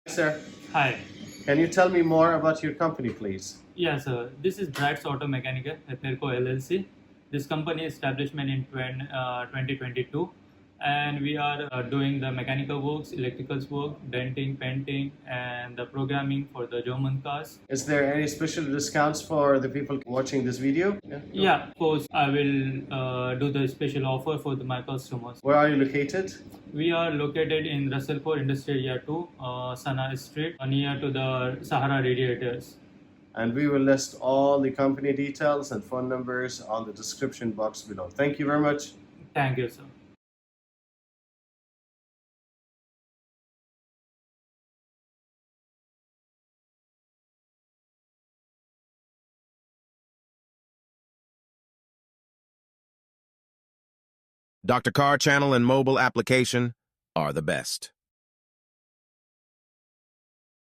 Sir, Hi. can you tell me more about your company, please? Yeah, sir. This is Brad's Auto Mechanical, Eperco LLC. This company establishment in 2022, and we are doing the mechanical works, electricals work, denting, painting, and the programming for the German cars. Is there any special discounts for the people watching this video? Yeah. Yeah, of course, I will do the special offer for my customers. Where are you located? We are located in Ras Al Khour Industrial Area 2, Sana Street, near to the Sahara Radiators. And we will list all the company details and phone numbers on the description box below. Thank you very much. Thank you, sir. Dr. Car channel and mobile application are the best.